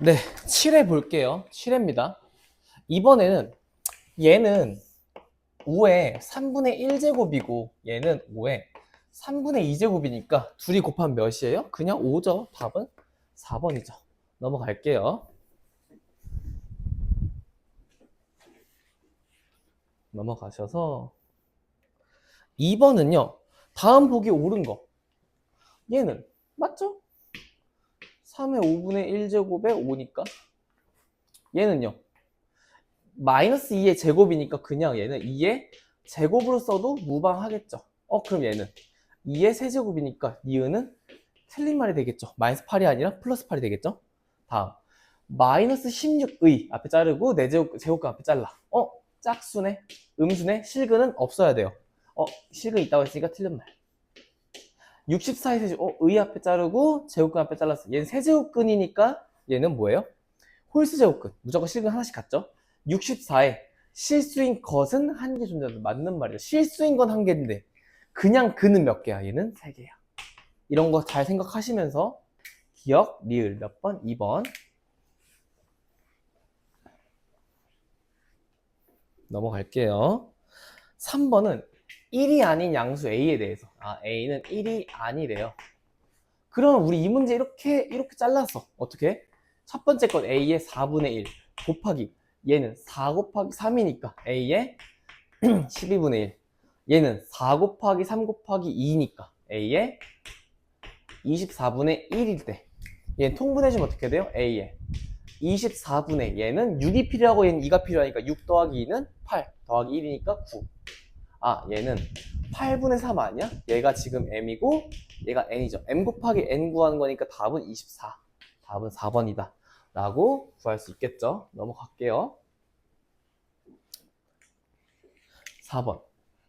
네, 7회 볼게요. 7회입니다. 이번에는 얘는 5의 3분의 1제곱이고 얘는 5의 3분의 2제곱이니까 둘이 곱하면 몇이에요? 그냥 5죠. 답은 4번이죠. 넘어갈게요. 넘어가셔서 2번은요. 다음 보기 옳은 거. 얘는 맞죠? 3의 5분의 1제곱에 5니까 얘는요. 마이너스 2의 제곱이니까 그냥 얘는 2의 제곱으로 써도 무방하겠죠. 그럼 얘는 2의 세제곱이니까 니은은 틀린 말이 되겠죠. 마이너스 8이 아니라 플러스 8이 되겠죠. 다음 마이너스 16의 앞에 자르고 4제곱, 제곱근 앞에 잘라. 짝수네? 음수네? 실근은 없어야 돼요. 실근 있다고 했으니까 틀린 말. 64의 세제곱, 의 앞에 자르고 제곱근 앞에 잘랐어. 얘는 세제곱근이니까 얘는 뭐예요? 홀수 제곱근. 무조건 실근 하나씩 같죠? 64에 실수인 것은 한 개 존재한다. 맞는 말이죠. 실수인 건 한 개인데 그냥 근은 몇 개야? 얘는 3개야. 이런 거 잘 생각하시면서 기억, 리을 몇 번? 2번. 넘어갈게요. 3번은 1이 아닌 양수 A에 대해서. A는 1이 아니래요. 그러면 우리 이 문제 이렇게 잘랐어. 어떻게? 첫 번째 건 A의 4분의 1 곱하기 얘는 4 곱하기 3이니까 A의 12분의 1 얘는 4 곱하기 3 곱하기 2니까 A의 24분의 1일 때 얘는 통분해주면 어떻게 돼요? A의 24분의 얘는 6이 필요하고 얘는 2가 필요하니까 6 더하기 2는 8 더하기 1이니까 9. 얘는 8분의 3 아니야? 얘가 지금 M이고 얘가 N이죠. M 곱하기 N 구하는 거니까 답은 24. 답은 4번이다 라고 구할 수 있겠죠. 넘어갈게요. 4번.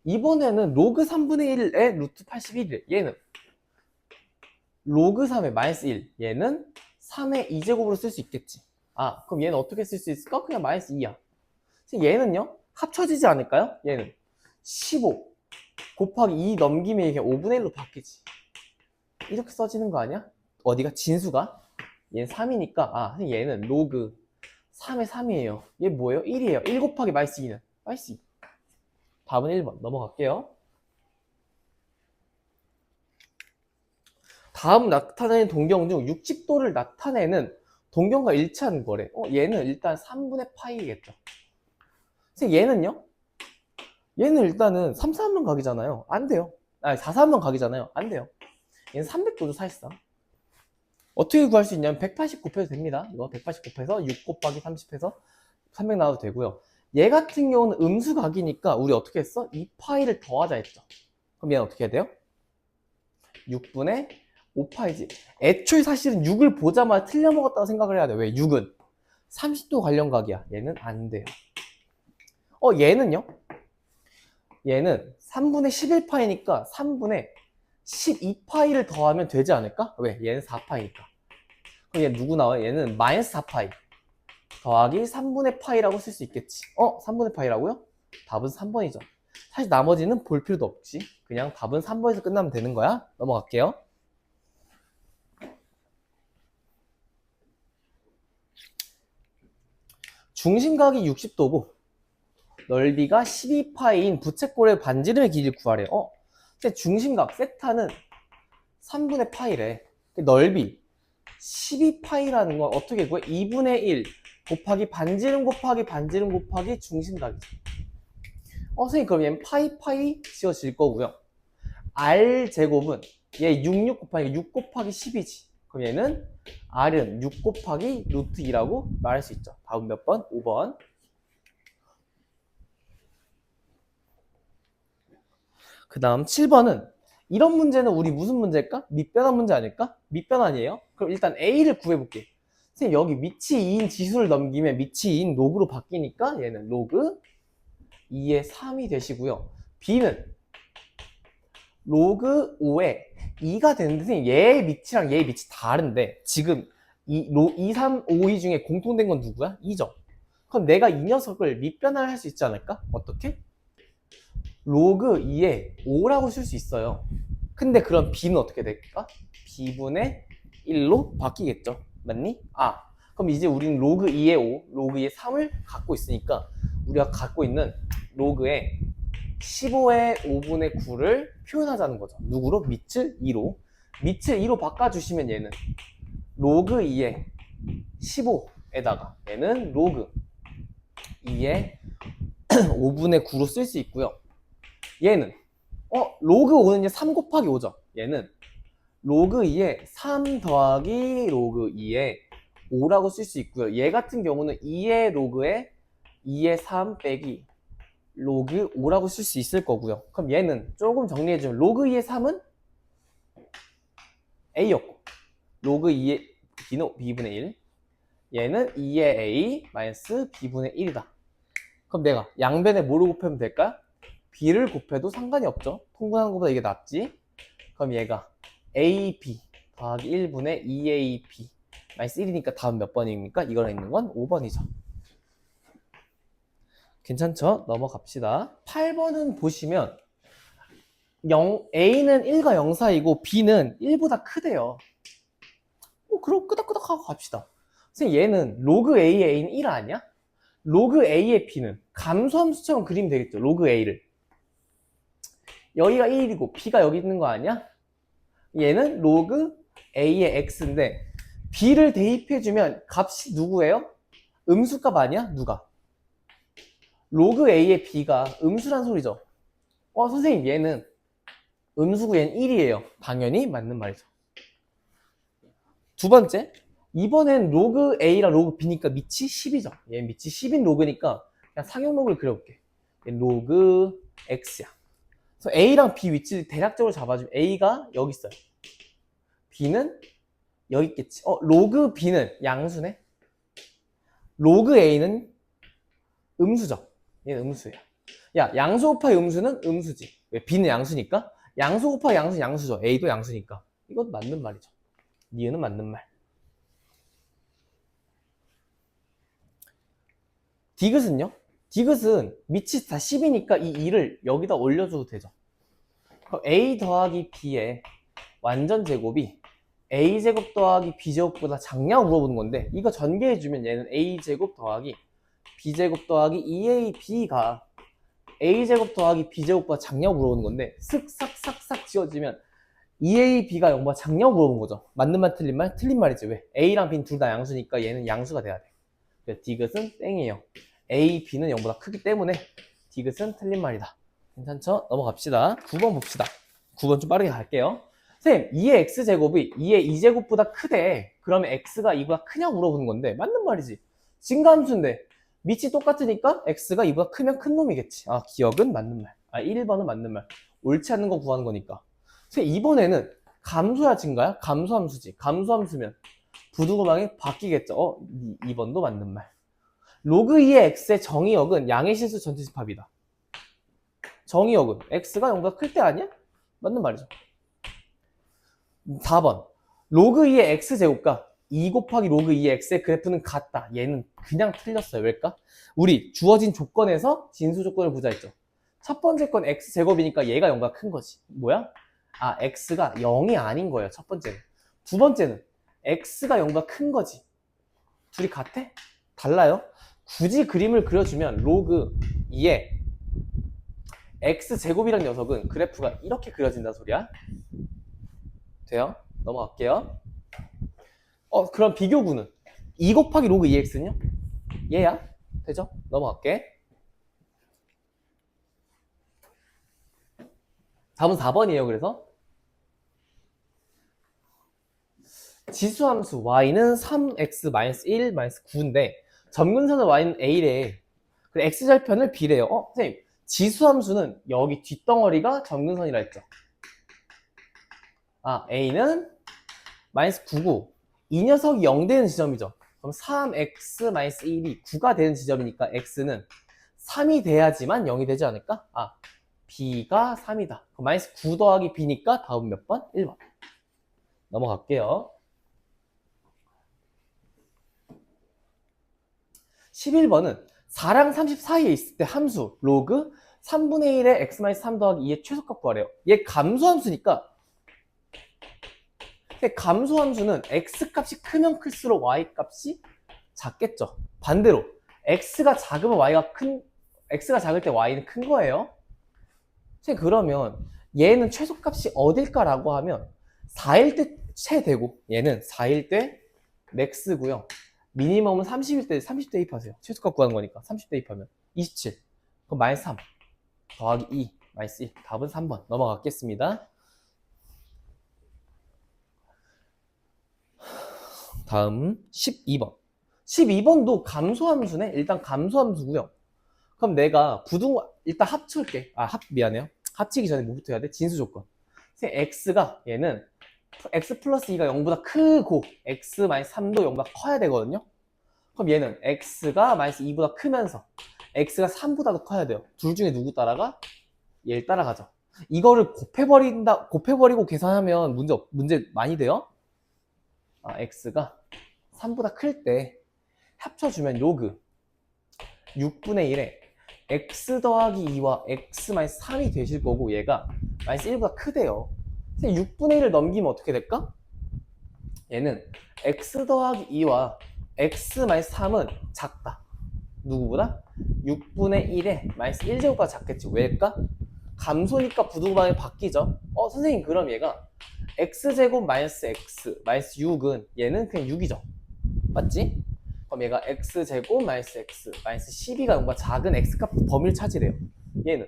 이번에는 로그 3분의 1의 루트 81이래. 얘는 로그 3의 마이너스 1. 얘는 3의 2제곱으로 쓸 수 있겠지. 그럼 얘는 어떻게 쓸 수 있을까? 그냥 마이너스 2야. 얘는요? 합쳐지지 않을까요? 얘는 15 곱하기 2 넘기면 이게 5분의 1로 바뀌지. 이렇게 써지는 거 아니야? 어디가? 진수가? 얘는 3이니까 얘는 로그 3의 3이에요. 얘 뭐예요? 1이에요. 1 곱하기 마이너스 2는 마이너스 2. 답은 1번. 넘어갈게요. 다음 나타내는 동경 중 60도를 나타내는 동경과 일치하는 거래. 얘는 일단 3분의 파이겠죠. 얘는요? 얘는 일단은 3, 4번 각이잖아요. 안 돼요. 4, 3번 각이잖아요. 안 돼요. 얘는 300도죠, 사실상. 어떻게 구할 수 있냐면 180 곱해도 됩니다. 이거 180 곱해서 6 곱하기 30 해서 300 나와도 되고요. 얘 같은 경우는 음수각이니까 우리 어떻게 했어? 이 파이를 더하자 했죠. 그럼 얘는 어떻게 해야 돼요? 6분의 5파이지. 애초에 사실은 6을 보자마자 틀려먹었다고 생각을 해야 돼. 왜? 6은 30도 관련각이야. 얘는 안 돼요. 얘는요? 얘는 3분의 11파이니까 3분의 12파이를 더하면 되지 않을까? 왜? 얘는 4파이니까. 그럼 얘 누구 나와요? 얘는 마이너스 4파이 더하기 3분의 파이라고 쓸 수 있겠지. 3분의 파이라고요? 답은 3번이죠. 사실 나머지는 볼 필요도 없지. 그냥 답은 3번에서 끝나면 되는 거야. 넘어갈게요. 중심각이 60도고 넓이가 12파이인 부채꼴의 반지름의 길이를 구하래요. 근데 중심각 세타는 3분의 파이래. 넓이 12파이라는 건 어떻게 구해? 2분의 1 곱하기 반지름 곱하기 반지름 곱하기 중심각이죠. 선생님 그럼 얘는 파이 지워질 거고요. R제곱은 얘 66 곱하기 6 곱하기 10이지. 그럼 얘는 R은 6 곱하기 루트 2라고 말할 수 있죠. 다음 몇 번? 5번. 그 다음 7번은 이런 문제는 우리 무슨 문제일까? 밑변환 문제 아닐까? 밑변환이에요. 그럼 일단 A를 구해볼게. 선생님 여기 밑이 2인 지수를 넘기면 밑이 2인 로그로 바뀌니까 얘는 로그 2의 3이 되시고요. B는 로그 5에 2가 되는데 선생님 얘의 밑이랑 얘의 밑이 다른데 지금 2, 3, 5, 2 중에 공통된 건 누구야? 2죠. 그럼 내가 이 녀석을 밑변환을 할 수 있지 않을까? 어떻게? 로그 2에 5라고 쓸 수 있어요. 근데 그럼 B는 어떻게 될까? B분의 1로 바뀌겠죠. 맞니? 그럼 이제 우리는 로그 2의 5, 로그 2의 3을 갖고 있으니까 우리가 갖고 있는 로그의 15의 5분의 9를 표현하자는 거죠. 누구로? 밑을 2로. 밑을 2로 바꿔주시면 얘는 로그 2의 15에다가 얘는 로그 2의 5분의 9로 쓸 수 있고요. 얘는 로그 5는 3 곱하기 5죠. 얘는 로그 2의 3 더하기 로그 2의 5라고 쓸 수 있고요. 얘 같은 경우는 2의 로그에 2의 3 빼기 로그 5라고 쓸 수 있을 거고요. 그럼 얘는 조금 정리해주면 로그 2의 3은 A였고 로그 2의 B는 B분의 1 얘는 2의 A 마이너스 B분의 1이다. 그럼 내가 양변에 뭐를 곱하면 될까? B를 곱해도 상관이 없죠. 통분하는 것보다 이게 낫지. 그럼 얘가 AB 더하기 1분의 2AB 마이너스 1이니까 다음 몇 번입니까? 이거랑 있는 건 5번이죠. 괜찮죠? 넘어갑시다. 8번은 보시면 A는 1과 0 사이고 B는 1보다 크대요. 그럼 끄덕끄덕하고 갑시다. 선생님 얘는 로그 A의 A는 1 아니야? 로그 A의 B는 감소함수처럼 그리면 되겠죠. 로그 A를. 여기가 1이고 B가 여기 있는 거 아니야? 얘는 로그 A의 X인데 B를 대입해주면 값이 누구예요? 음수값 아니야? 누가? 로그 A의 B가 음수란 소리죠. 선생님 얘는 음수고 얘는 1이에요. 당연히 맞는 말이죠. 두 번째, 이번엔 로그 A랑 로그 B니까 밑이 10이죠. 얘는 밑이 10인 로그니까 그냥 상용 로그를 그려볼게. 얘는 로그 X야. 그래서 A랑 B 위치를 대략적으로 잡아주면 A가 여기 있어요. B는 여기 있겠지. 로그 B는 양수네. 로그 A는 음수죠. 얘는 음수예요. 야, 양수 곱하기 음수는 음수지. 왜? B는 양수니까. 양수 곱하기 양수는 양수죠. A도 양수니까. 이것도 맞는 말이죠. 니은은 맞는 말. 디귿은요? 디귿은 밑이 다 10이니까 이 2를 여기다 올려줘도 되죠. 그럼 A 더하기 B의 완전 제곱이 A제곱 더하기 B제곱보다 작냐고 물어보는 건데 이거 전개해주면 얘는 A제곱 더하기 B제곱 더하기 2AB가 A제곱 더하기 B제곱보다 작냐고 물어보는 건데 슥싹싹싹 지워지면 2AB가 0보다 작냐고 물어보는 거죠. 맞는 말 틀린 말? 틀린 말이지. 왜? A랑 B는 둘 다 양수니까 얘는 양수가 돼야 돼. 그래서 디귿은 땡이에요. A, B는 0보다 크기 때문에 디귿은 틀린 말이다. 괜찮죠? 넘어갑시다. 9번 봅시다. 9번 좀 빠르게 갈게요. 선생님, 2의 X제곱이 2의 2제곱보다 크대. 그러면 X가 2보다 크냐고 물어보는 건데 맞는 말이지. 증가함수인데 밑이 똑같으니까 X가 2보다 크면 큰 놈이겠지. 기억은 맞는 말. 1번은 맞는 말. 옳지 않는 거 구하는 거니까. 선생님, 이번에는 감소야 증가야? 감소함수지. 감소함수면 부두고방이 바뀌겠죠. 2번도 맞는 말. 로그 2의 x의 정의역은 양의 실수 전체 집합이다. 정의역은 x가 0보다 클 때 아니야? 맞는 말이죠. 4번. 로그 2의 x제곱과 2 곱하기 로그 2의 x의 그래프는 같다. 얘는 그냥 틀렸어요. 왜일까? 우리 주어진 조건에서 진수 조건을 보자 했죠. 첫 번째 건 x제곱이니까 얘가 0보다 큰 거지. 뭐야? x가 0이 아닌 거예요. 첫 번째는. 두 번째는 x가 0보다 큰 거지. 둘이 같아? 달라요? 굳이 그림을 그려주면 로그 2의 x제곱이라는 녀석은 그래프가 이렇게 그려진다 소리야. 돼요? 넘어갈게요. 그럼 비교구는 2 곱하기 로그 2x는요? 얘야? 되죠? 넘어갈게. 답은 4번이에요. 그래서 지수함수 y는 3x-1 -9인데 점근선은 y는 a래. 그리고 x절편을 b래요. 선생님, 지수함수는 여기 뒷덩어리가 점근선이라 했죠. a는 -9고 이 녀석이 0 되는 지점이죠. 그럼 3x-1이 9가 되는 지점이니까 x는 3이 돼야지만 0이 되지 않을까? b가 3이다. 그럼 -9 더하기 b니까 다음 몇 번? 1번. 넘어갈게요. 11번은 4랑 30 사이에 있을 때 함수 로그 3분의 1의 x-3 더하기 2의 최소값 구하래요. 얘 감소함수니까 감소함수는 x 값이 크면 클수록 y 값이 작겠죠. 반대로 x가 작으면 x가 작을 때 y는 큰 거예요. 그러면 얘는 최소값이 어딜까라고 하면 4일 때 최대고 얘는 4일 때 맥스고요. 미니멈은 30일 때 30 대입하세요. 최소값 구하는 거니까 30 대입하면 27. 그럼 마이너스 3 더하기 2 마이너스 1. 답은 3번 넘어가겠습니다. 다음 12번. 12번도 감소함수네. 일단 감소함수고요. 그럼 내가 일단 합칠게. 미안해요. 합치기 전에 뭐부터 해야 돼? 진수 조건. x가 얘는 x 플러스 2가 0보다 크고 x 마이너스 3도 0보다 커야 되거든요. 그럼 얘는 x가 마이너스 2보다 크면서 x가 3보다도 커야 돼요. 둘 중에 누구 따라가? 얘를 따라가죠. 이거를 곱해버리고 계산하면 문제 많이 돼요. x가 3보다 클 때 합쳐주면 요그 6분의 1에 x 더하기 2와 x 마이너스 3이 되실 거고 얘가 마이너스 1보다 크대요. 6분의 1을 넘기면 어떻게 될까? 얘는 x 더하기 2와 x 마이너스 3은 작다. 누구보다? 6분의 1에 마이너스 1제곱보다 작겠지. 왜일까? 감소니까 부등호방이 바뀌죠. 선생님 그럼 얘가 x제곱 마이너스 x 마이너스 6은 얘는 그냥 6이죠. 맞지? 그럼 얘가 x제곱 마이너스 x 마이너스 12가 0보다 작은 x값 범위를 차지래요. 얘는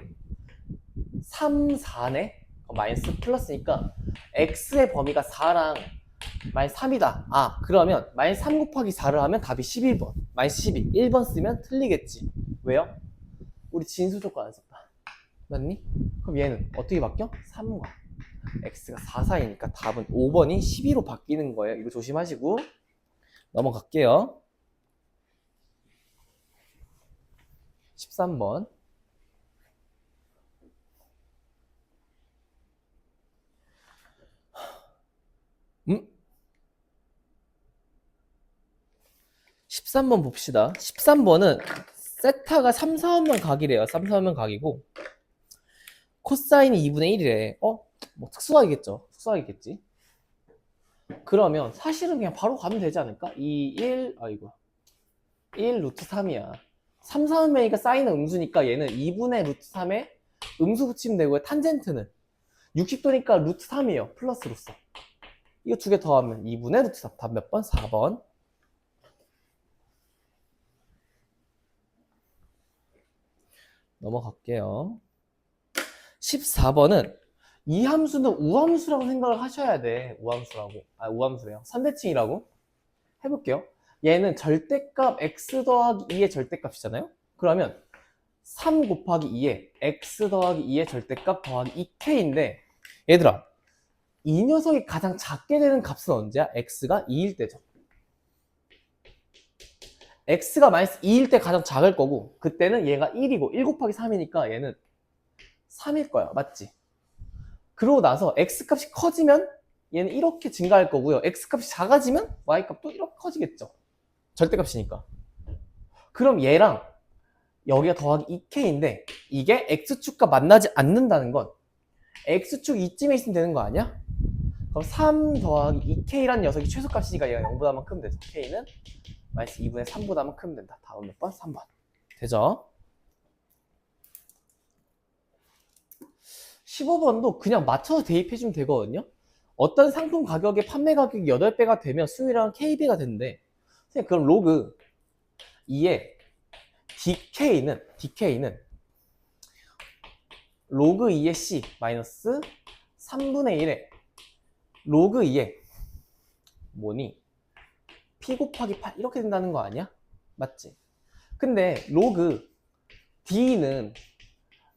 3, 4네? 마이너스 플러스니까 x의 범위가 4랑 마이너스 3이다. 그러면 마이너스 3 곱하기 4를 하면 답이 11번. 마이너스 12. 1번 쓰면 틀리겠지. 왜요? 우리 진수 조건 안 썼다. 맞니? 그럼 얘는 어떻게 바뀌어? 3과 x가 4 사이니까 답은 5번이 12로 바뀌는 거예요. 이거 조심하시고 넘어갈게요. 13번. 13번 봅시다. 13번은 세타가 3, 4원만 각이래요. 3, 4원만 각이고 코사인이 2분의 1이래. 뭐 특수각이겠죠. 특수각이겠지. 그러면 사실은 그냥 바로 가면 되지 않을까? 1 루트 3이야. 3, 4원이니까 사인은 음수니까 얘는 2분의 루트 3에 음수 붙이면 되고요. 탄젠트는 60도니까 루트 3이에요. 플러스로서. 이거 두 개 더하면 2분의 루트 3. 답 몇 번? 4번. 넘어갈게요. 14번은 이 함수는 우함수라고 생각을 하셔야 돼. 우함수래요. 선대칭이라고. 해볼게요. 얘는 절대값 x 더하기 2의 절대값이잖아요. 그러면 3 곱하기 2에 x 더하기 2의 절대값 더하기 2k인데 얘들아 이 녀석이 가장 작게 되는 값은 언제야? x가 2일 때죠. x가 마이너스 2일 때 가장 작을 거고 그때는 얘가 1이고 1 곱하기 3이니까 얘는 3일 거야. 맞지? 그러고 나서 x값이 커지면 얘는 이렇게 증가할 거고요. x값이 작아지면 y값도 이렇게 커지겠죠. 절대값이니까. 그럼 얘랑 여기가 더하기 2k인데 이게 x축과 만나지 않는다는 건 x축 이쯤에 있으면 되는 거 아니야? 그럼 3 더하기 2k라는 녀석이 최소값이니까 얘가 0보다만 크면 되죠. k는 마이너스 2분의 3보다만 크면 된다. 다음 몇 번? 3번. 되죠? 15번도 그냥 맞춰서 대입해주면 되거든요. 어떤 상품 가격의 판매 가격이 8배가 되면 수율이랑 KB가 된대. 그럼 로그 2의 DK는 로그 2의 C 마이너스 3분의 1에 로그 2의 뭐니? P 곱하기 8 이렇게 된다는 거 아니야? 맞지? 근데 로그 D는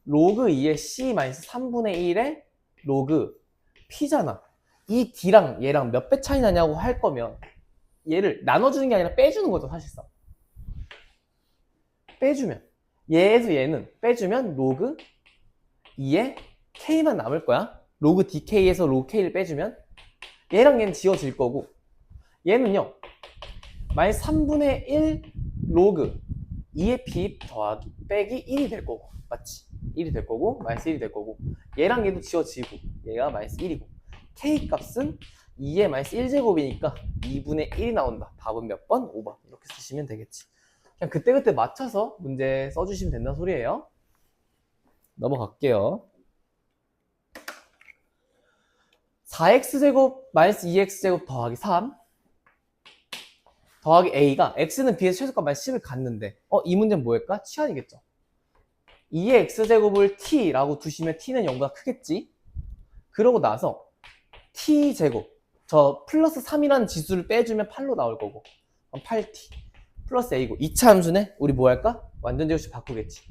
로그 2의 C 마이너스 3분의 1에 로그 P잖아. 이 D랑 얘랑 몇 배 차이 나냐고 할 거면 얘를 나눠주는 게 아니라 빼주는 거죠, 사실상. 빼주면 얘에서 얘는 빼주면 로그 2의 K만 남을 거야. 로그 DK에서 로그 K를 빼주면 얘랑 얘는 지워질 거고 얘는요 마이너스 3분의 1 로그 2의 P 더하기 빼기 1이 될 거고 맞지? 1이 될 거고 마이너스 1이 될 거고 얘랑 얘도 지워지고 얘가 마이너스 1이고 K 값은 2의 마이너스 1제곱이니까 2분의 1이 나온다. 답은 몇 번? 5번. 이렇게 쓰시면 되겠지. 그냥 그때그때 맞춰서 문제 써주시면 된다는 소리예요. 넘어갈게요. 4x제곱 마이너스 2x제곱 더하기 3 더하기 a가 x는 b에서 최소값 마이너스 10을 갖는데 이 문제는 뭐일까? 치환이겠죠. 2의 x제곱을 t라고 두시면 t는 0보다 크겠지. 그러고 나서 t제곱 저 플러스 3이라는 지수를 빼주면 8로 나올 거고 그럼 8t 플러스 a고 2차 함수네? 우리 뭐 할까? 완전제곱식 바꾸겠지.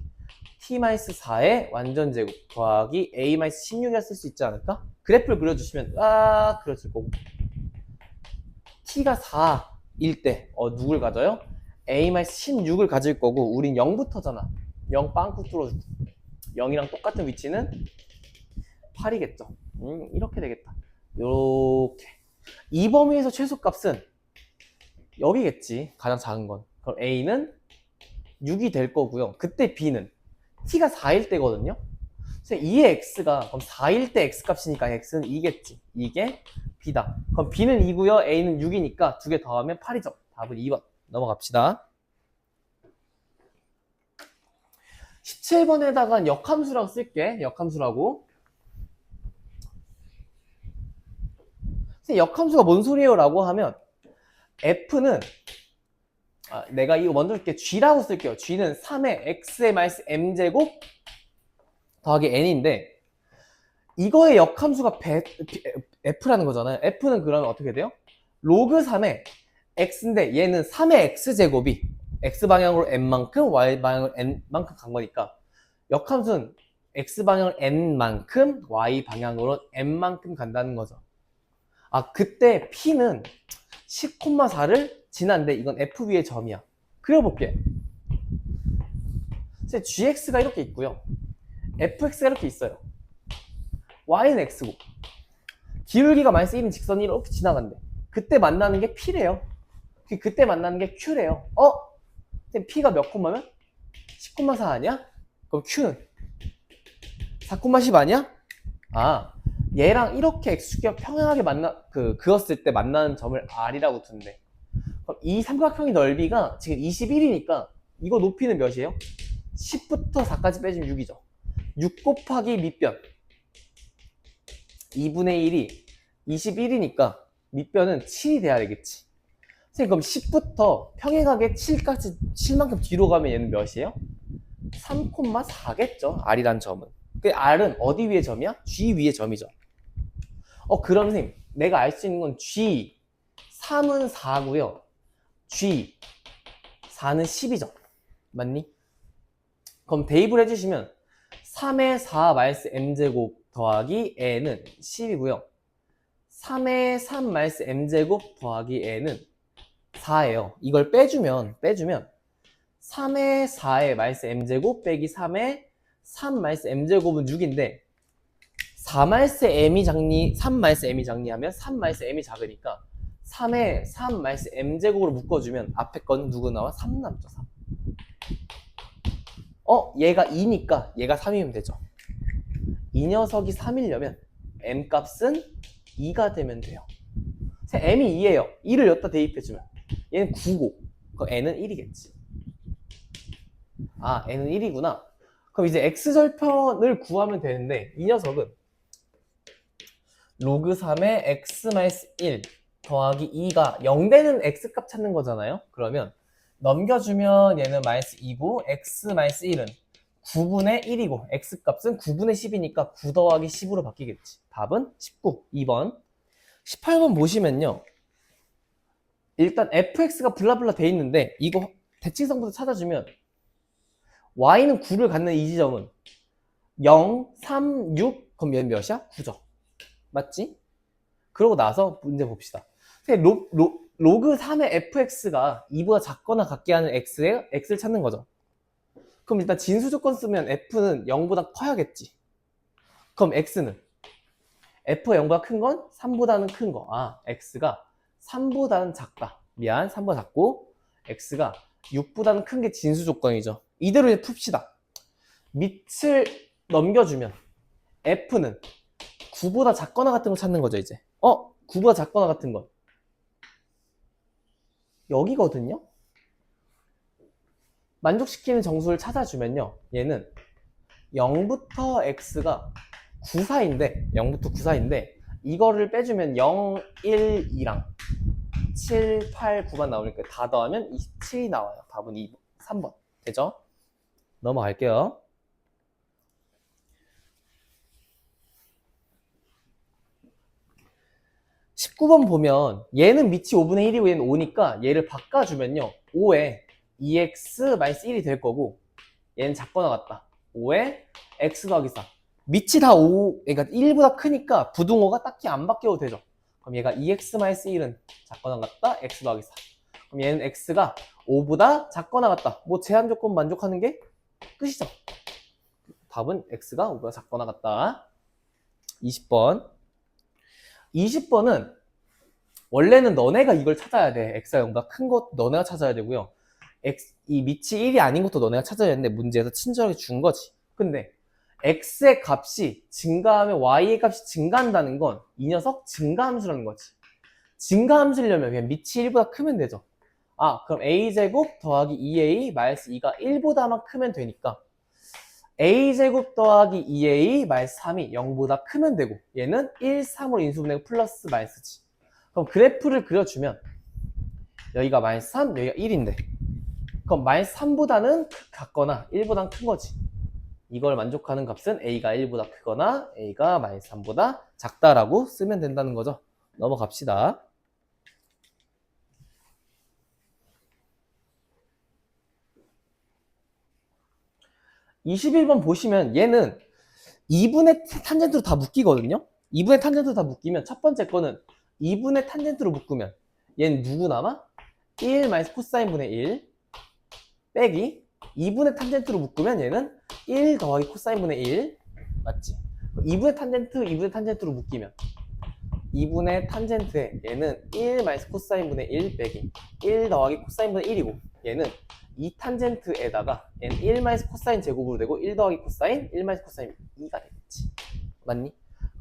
t-4의 완전제곱 더하기 a-16이라 쓸 수 있지 않을까? 그래프를 그려주시면 그려질 거고 t가 4일 때 누굴 가져요? a-16을 가질 거고 우린 0부터잖아. 0 빵꾸 뚫어주고 0이랑 똑같은 위치는 8이겠죠. 이렇게 되겠다. 요렇게 이 범위에서 최소값은 여기겠지. 가장 작은 건. 그럼 a는 6이 될 거고요. 그때 b는 t가 4일 때거든요. 그래서 2의 x가 그럼 4일 때 x값이니까 x는 2겠지. 이게 b다. 그럼 b는 2고요. a는 6이니까 두 개 더하면 8이죠. 답은 2번. 넘어갑시다. 17번에다가 역함수라고 쓸게. 역함수라고. 역함수가 뭔 소리예요? 라고 하면 f는 내가 이거 먼저 이렇게 g라고 쓸게요. g는 3의 x의 마이너스 m제곱 더하기 n인데 이거의 역함수가 f라는 거잖아요. f는 그러면 어떻게 돼요? 로그 3의 x인데 얘는 3의 x제곱이 x방향으로 n만큼 y방향으로 n만큼 간 거니까 역함수는 x방향으로 n만큼 y방향으로 n만큼 간다는 거죠. 그때 p는 10,4를 지난데 이건 fb의 점이야. 그려볼게. gx가 이렇게 있고요. fx가 이렇게 있어요. y는 x고 기울기가 마이너스 1인 직선이 이렇게 지나간대. 그때 만나는 게 p래요. 그때 만나는 게 q래요. p가 몇 콤마면? 10,4 아니야? 그럼 q는 4,10 아니야? 얘랑 이렇게 x축이 평행하게 그었을 때 만나는 점을 r이라고 둔대. 그럼 이 삼각형의 넓이가 지금 21이니까 이거 높이는 몇이에요? 10부터 4까지 빼주면 6이죠. 6 곱하기 밑변 2분의 1이 21이니까 밑변은 7이 돼야 되겠지. 선생님 그럼 10부터 평행하게 7만큼 뒤로 가면 얘는 몇이에요? 3,4겠죠. r이란 점은. 그 r은 어디 위의 점이야? g 위의 점이죠. 그럼 선생님 내가 알 수 있는 건 g 3은 4고요. g 4는 10이죠. 맞니? 그럼 대입을 해주시면 3의 4 마이너스 m제곱 더하기 n은 10이고요. 3의 3 마이너스 m제곱 더하기 n은 4예요. 이걸 빼주면 3의 4의 마이너스 m제곱 빼기 3의 3 마이너스 m제곱은 6인데 4 마이너스 m이 작니 3 마이너스 m이 작니 하면 3 마이너스 m이 작으니까 3에 3 마이너스 m제곱으로 묶어주면 앞에 건 누구 나와? 3 남죠. 3. 얘가 2니까 얘가 3이면 되죠. 이 녀석이 3이려면 m 값은 2가 되면 돼요. m이 2예요. 2를 여기다 대입해주면 얘는 9고 그럼 n은 1이겠지. n은 1이구나. 그럼 이제 x절편을 구하면 되는데 이 녀석은 로그 3의 x-1 더하기 2가 0되는 x값 찾는 거잖아요. 그러면 넘겨주면 얘는 마이너스 2고 x-1은 9분의 1이고 x값은 9분의 10이니까 9 더하기 10으로 바뀌겠지. 답은 19. 2번. 18번 보시면요. 일단 fx가 블라블라 돼 있는데 이거 대칭성부터 찾아주면 y는 9를 갖는 이 지점은 0, 3, 6 그럼 얘는 몇이야? 9죠. 맞지? 그러고 나서 문제 봅시다. 로그 3의 fx가 2보다 작거나 같게 하는 x를 찾는 거죠. 그럼 일단 진수 조건 쓰면 f는 0보다 커야겠지. 그럼 x는 f가 0보다 큰 건 3보다는 큰 거. x가 3보다는 작다. 미안, 3보다 작고 x가 6보다는 큰 게 진수 조건이죠. 이대로 이제 풉시다. 밑을 넘겨주면 f는 9보다 작거나 같은 걸 찾는 거죠, 이제. 9보다 작거나 같은 건 여기거든요. 만족시키는 정수를 찾아주면요, 얘는 0부터 x가 9, 4인데 0부터 9, 4인데 이거를 빼주면 0, 1, 2랑 7, 8, 9만 나오니까 다 더하면 27이 나와요. 답은 2번, 3번 되죠? 넘어갈게요. 19번 보면 얘는 밑이 5분의 1이고 얘는 5니까 얘를 바꿔주면요, 5에 2x-1이 될 거고 얘는 작거나 같다. 5에 x 더하기 4. 밑이 다 5, 그러니까 1보다 크니까 부등호가 딱히 안 바뀌어도 되죠. 그럼 얘가 2x-1은 작거나 같다. x 더하기 4. 그럼 얘는 x가 5보다 작거나 같다. 뭐 제한 조건 만족하는 게 끝이죠. 답은 x가 5보다 작거나 같다. 20번. 20번은 원래는 너네가 이걸 찾아야 돼. x가 0보다 큰 것 너네가 찾아야 되고요. 이 밑이 1이 아닌 것도 너네가 찾아야 되는데 문제에서 친절하게 준 거지. 근데 x의 값이 증가하면 y의 값이 증가한다는 건 이 녀석 증가함수라는 거지. 증가함수려면 그냥 밑이 1보다 크면 되죠. 아, 그럼 a제곱 더하기 2a 마이너스 2가 1보다만 크면 되니까 a제곱 더하기 2a 마이너스 3이 0보다 크면 되고 얘는 1, 3으로 인수분해고 플러스 마이너스지. 그럼 그래프를 그려주면 여기가 마이너스 3, 여기가 1인데 그럼 마이너스 3보다는 같거나 1보다는 큰 거지. 이걸 만족하는 값은 a가 1보다 크거나 a가 마이너스 3보다 작다라고 쓰면 된다는 거죠. 넘어갑시다. 21번 보시면 얘는 2분의 탄젠트로 다 묶이거든요. 2분의 탄젠트로 다 묶이면 첫 번째 거는 2분의 탄젠트로 묶으면 얘는 누구 남아? 1 마이너스 코사인 분의 1 빼기 2분의 탄젠트로 묶으면 얘는 1 더하기 코사인 분의 1 맞지? 2분의 탄젠트, 2분의 탄젠트로 묶이면 2분의 탄젠트에 얘는 1 마이너스 코사인 분의 1 빼기 1 더하기 코사인 분의 1이고 얘는 이 탄젠트에다가 얘는 1 마이너스 코사인 제곱으로 되고 1 더하기 코사인 1 마이너스 코사인 2가 되겠지. 맞니?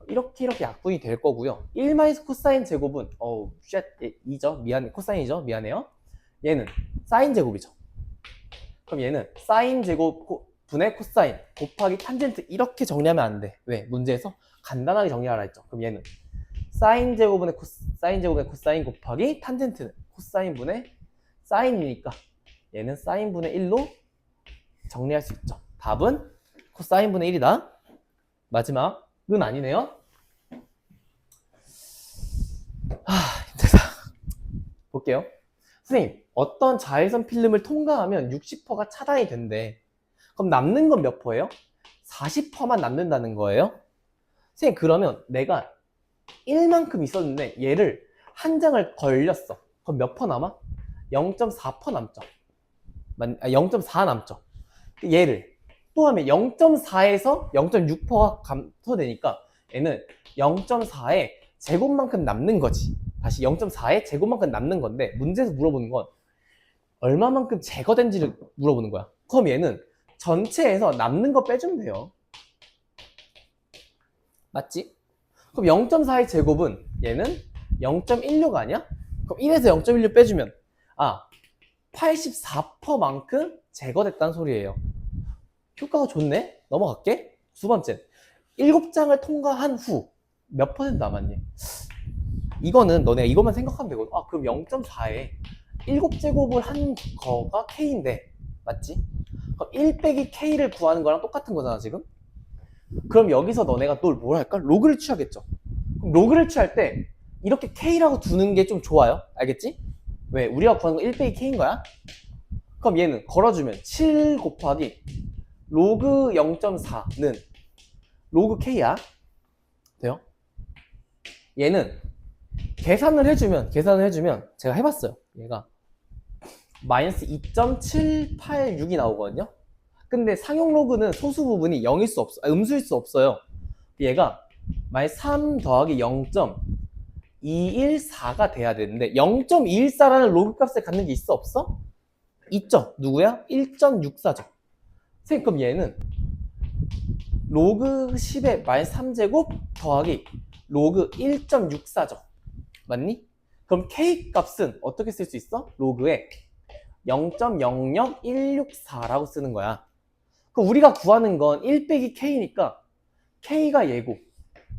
이렇게 약분이 될 거고요. 1 마이너스 코사인 제곱은 2죠. 미안해. 코사인이죠. 미안해요. 얘는 사인 제곱이죠. 그럼 얘는 사인 제곱 분의 코사인 곱하기 탄젠트 이렇게 정리하면 안 돼. 왜? 문제에서 간단하게 정리하라 했죠. 그럼 얘는 사인 제곱분의 코사인 곱하기 탄젠트는 코사인 분의 사인이니까 얘는 사인 분의 1로 정리할 수 있죠. 답은 코사인 분의 1이다. 마지막은 아니네요. 힘들다. 볼게요. 선생님, 어떤 자외선 필름을 통과하면 60%가 차단이 된대. 그럼 남는 건 몇 %예요? 40%만 남는다는 거예요? 선생님, 그러면 내가 1만큼 있었는데 얘를 한 장을 걸렸어. 그럼 몇 % 남아? 0.4% 남죠. 0.4 남죠. 얘를 또 하면 0.4에서 0.6%가 감소되니까 얘는 0.4의 제곱만큼 남는 거지. 다시 0.4의 제곱만큼 남는 건데 문제에서 물어보는 건 얼마만큼 제거된지를 물어보는 거야. 그럼 얘는 전체에서 남는 거 빼주면 돼요. 맞지? 그럼 0.4의 제곱은 얘는 0.16 아니야? 그럼 1에서 0.16 빼주면 84%만큼 제거됐다는 소리예요. 효과가 좋네? 넘어갈게. 두 번째, 7장을 통과한 후 몇 퍼센트 남았니? 이거는 너네 이것만 생각하면 되거든. 그럼 0.4에 7제곱을 한 거가 K인데 맞지? 그럼 1 빼기 K를 구하는 거랑 똑같은 거잖아 지금? 그럼 여기서 너네가 또 뭘 할까? 로그를 취하겠죠. 그럼 로그를 취할 때 이렇게 K라고 두는 게 좀 좋아요. 알겠지? 왜? 우리가 구하는 거 1 빼기 K인 거야. 그럼 얘는 걸어주면 7 곱하기 로그 0.4는 로그 K야. 돼요? 얘는 계산을 해주면 제가 해봤어요. 얘가 마이너스 2.786이 나오거든요. 근데 상용 로그는 소수 부분이 0일 수 없어, 음수일 수 없어요. 얘가 마이너스 3 더하기 0.214가 돼야 되는데 0.214라는 로그 값을 갖는 게 있어 없어? 있죠. 누구야? 1.64죠. 선생님, 그럼 얘는 로그 10의 마이너스 3제곱 더하기 로그 1.64죠. 맞니? 그럼 k 값은 어떻게 쓸 수 있어? 로그에 0.00164라고 쓰는 거야. 그럼 우리가 구하는 건 1 빼기 k니까 k가 얘고,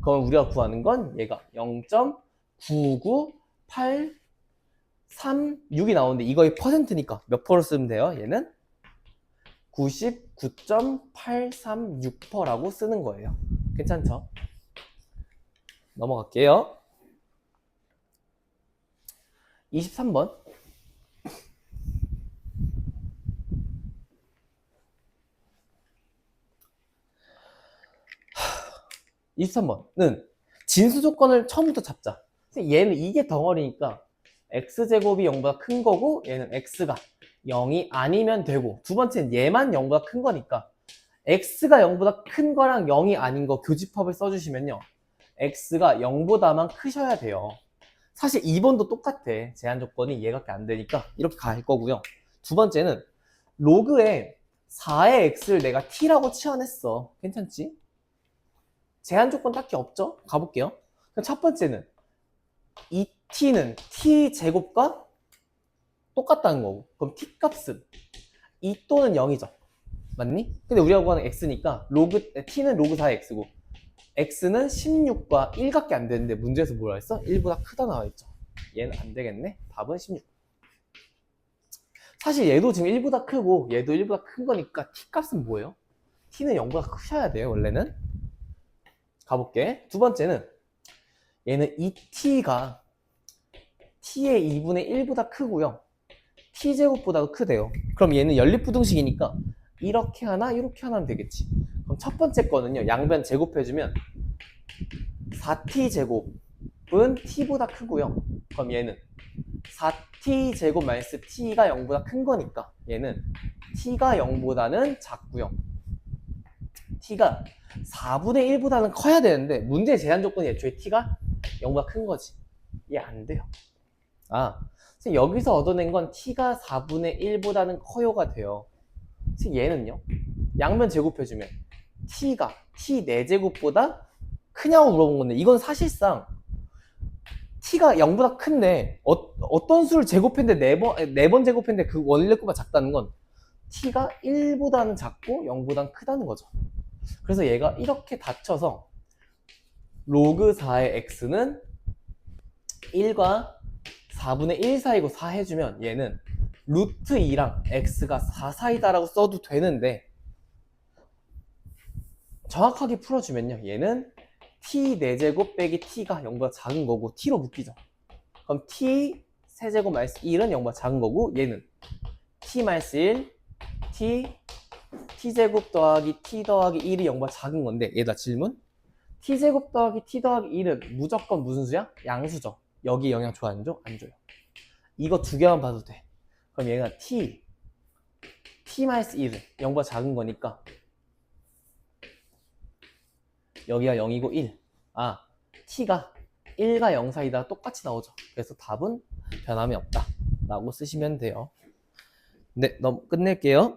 그럼 우리가 구하는 건 얘가 0.99836이 나오는데 이거의 퍼센트니까 몇 퍼로 쓰면 돼요? 얘는 99.836%라고 쓰는 거예요. 괜찮죠? 넘어갈게요. 23번. 23번은 진수 조건을 처음부터 잡자. 얘는 이게 덩어리니까 x제곱이 0보다 큰 거고 얘는 x가 0이 아니면 되고, 두 번째는 얘만 0보다 큰 거니까 x가 0보다 큰 거랑 0이 아닌 거 교집합을 써주시면요, x가 0보다만 크셔야 돼요. 사실 2번도 똑같아. 제한 조건이 얘밖에 안 되니까 이렇게 갈 거고요. 두 번째는 로그에 4의 x를 내가 t라고 치환했어. 괜찮지? 제한 조건 딱히 없죠? 가볼게요. 그럼 첫 번째는 이 t는 t 제곱과 똑같다는 거고, 그럼 t 값은 2 또는 0이죠. 맞니? 근데 우리가 구하는 x니까 t는 로그 4의 x고 x는 16과 1밖에 안 되는데 문제에서 뭐라 했어? 1보다 크다 나와 있죠. 얘는 안 되겠네. 답은 16. 사실 얘도 지금 1보다 크고 얘도 1보다 큰 거니까 t 값은 뭐예요? t는 0보다 크셔야 돼요, 원래는. 가볼게. 두 번째는 얘는 이 t가 t의 2분의 1보다 크고요, t제곱보다도 크대요. 그럼 얘는 연립부등식이니까 이렇게 하나 이렇게 하나 하면 되겠지. 그럼 첫 번째 거는요, 양변 제곱해주면 4t제곱은 t보다 크고요, 그럼 얘는 4t제곱 마이너스 t가 0보다 큰 거니까 얘는 t가 0보다는 작고요, t가 4분의 1보다는 커야 되는데 문제의 제한 조건이 애초에 t가 0보다 큰 거지. 이게 안 돼요. 여기서 얻어낸 건 t가 4분의 1보다는 커요가 돼요. 얘는요, 양변 제곱해주면 t가 t 4제곱보다 크냐고 물어본 건데, 이건 사실상 t가 0보다 큰데 어떤 수를 제곱했는데 4번 제곱했는데 그 원래 거보다 작다는 건 t가 1보다는 작고 0보다는 크다는 거죠. 그래서 얘가 이렇게 닫혀서 로그 4의 x는 1과 4분의 1 사이고 4 해주면 얘는 루트 2랑 x가 4 사이다라고 써도 되는데, 정확하게 풀어주면요, 얘는 t 4제곱 빼기 t가 0보다 작은 거고 t로 묶이죠. 그럼 t 세제곱 마이너스 1은 0보다 작은 거고, 얘는 t 마이너스 1 t제곱 더하기 t 더하기 1이 0보다 작은 건데, 얘다 질문. t제곱 더하기 t 더하기 1은 무조건 무슨 수야? 양수죠. 여기 영향 줘 안 줘? 안 줘요. 이거 두 개만 봐도 돼. 그럼 얘가 t-1은 0보다 작은 거니까 여기가 0이고 1. t가 1과 0 사이다 똑같이 나오죠. 그래서 답은 변함이 없다 라고 쓰시면 돼요. 네, 끝낼게요.